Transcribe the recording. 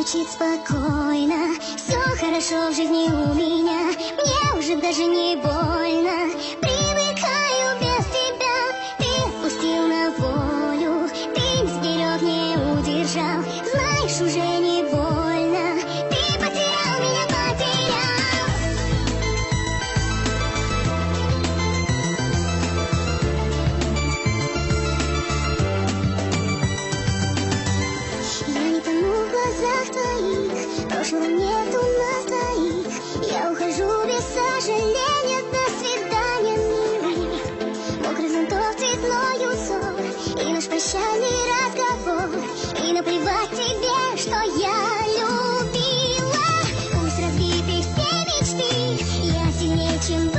звучит спокойно. Все хорошо в жизни у меня, мне уже даже не больно. Привыкаю без тебя, ты отпустил на волю, ты не сберег, не удержал, знаешь, уже не больно. Ты потерял меня, потерял. Я не тону в глазах твоих, прошлого нету нас двоих. Я ухожу без сожаления, до свидания, милый. Мокрый зонтов, цветной узор и наш прощальный разговор. И наплевать тебе, что я любила. Пусть разбиты все мечты, я сильнее, чем